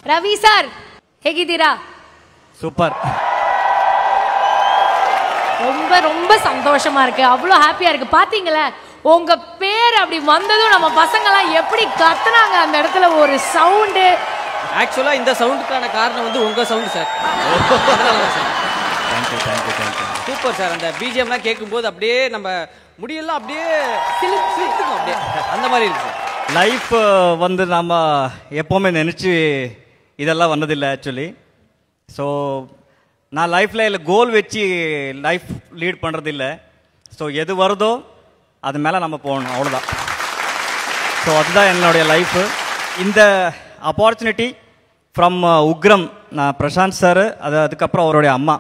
Ravi sir ಹೇಗಿದ್ದೀರಾ? Super. ரொம்ப ரொம்ப சந்தோஷமா இருக்கு, அவ்வளோ ஹாப்பியா இருக்கு. பாத்தீங்களா உங்க பேர் அப்படி வந்ததும் நம்ம பசங்கலாம் எப்படி கத்துனாங்க அந்த இடத்துல, ஒரு சவுண்டு. ஆக்சுவலா இந்த சவுண்டுக்கான காரணம் வந்து உங்க சவுண்ட் சார். Super sir. அந்த பிஜிஎம்லாம் கேட்கும்போது அப்படியே நம்ம முடியெல்லாம் அப்படியே சிலுக்கும், அப்படியே அந்த மாதிரி இருக்கு சார். லைஃப் வந்து நம்ம எப்போவுமே நினச்சி இதெல்லாம் வந்ததில்லை ஆக்சுவலி. ஸோ நான் லைஃப்பில் இல்லை கோல் வச்சு லைஃப் லீட் பண்ணுறதில்லை. ஸோ எது வருதோ அது மேலே நம்ம போகணும், அவ்வளோதான். ஸோ அதுதான் என்னுடைய லைஃபு. இந்த ஆப்பர்ச்சுனிட்டி ஃப்ரம் உக்ரம், நான் பிரசாந்த் சார், அதுக்கப்புறம் அவருடைய அம்மா,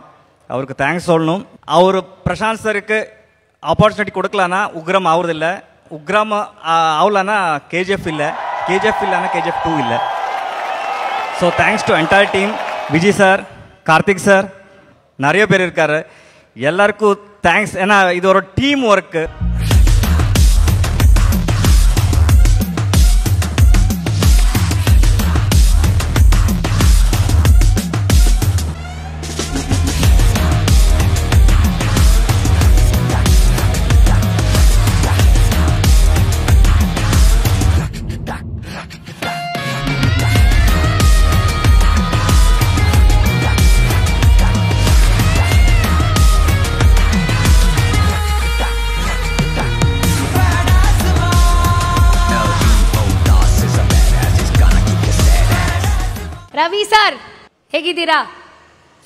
அவருக்கு தேங்க்ஸ் சொல்லணும். அவர் பிரசாந்த் சாருக்கு ஆப்பர்ச்சுனிட்டி கொடுக்கலன்னா உக்ரம் ஆகுறதில்லை, உக்ரம் ஆகலன்னா கேஜிஎஃப் இல்லை, கேஜிஎஃப் இல்லைன்னா கேஜிஎஃப் 2 இல்லை. So thanks to entire team. Vijay sir, Karthik sir, நிறைய பேர் இருக்கார், எல்லாருக்கும் தேங்க்ஸ். ஏன்னா இது ஒரு டீம் ஒர்க்கு. ರವಿ ಸರ್ ಹೇಗಿದ್ದೀರಾ?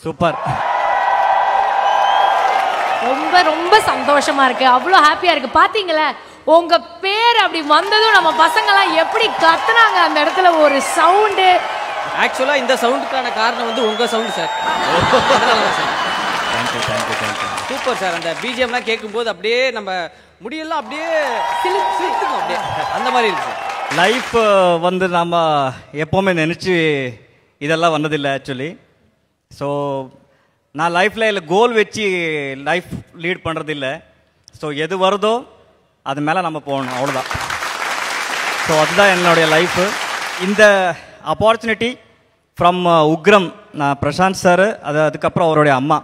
சூப்பர். ரொம்ப ரொம்ப சந்தோஷமா இருக்கு, அவ்வளோ ஹாப்பியா இருக்கு. பாத்தீங்களா உங்க பேர் அப்படி வந்ததும் நம்ம பசங்கலாம் எப்படி கத்துனாங்க அந்த இடத்துல, ஒரு சவுண்டு. ஆக்சுவலா இந்த சவுண்டுக்கான காரணம் வந்து உங்க சவுண்ட் சார். Super sir. அந்த பிஜிஎம்லாம் கேட்கும்போது அப்படியே நம்ம முடியெல்லாம் அப்படியே சிலுக்கும், அப்படியே அந்த மாதிரி இருக்கு சார். லைஃப் வந்து நம்ம எப்போவுமே நினச்சி இதெல்லாம் வந்ததில்லை ஆக்சுவலி. ஸோ நான் லைஃப்பில் இல்லை கோல் வச்சு லைஃப் லீட் பண்ணுறதில்லை. ஸோ எது வருதோ அது மேலே நம்ம போகணும், அவ்வளோதான். ஸோ அதுதான் என்னுடைய லைஃபு. இந்த ஆப்பர்ச்சுனிட்டி ஃப்ரம் உக்ரம், நான் பிரசாந்த் சார், அதுக்கப்புறம் அவருடைய அம்மா,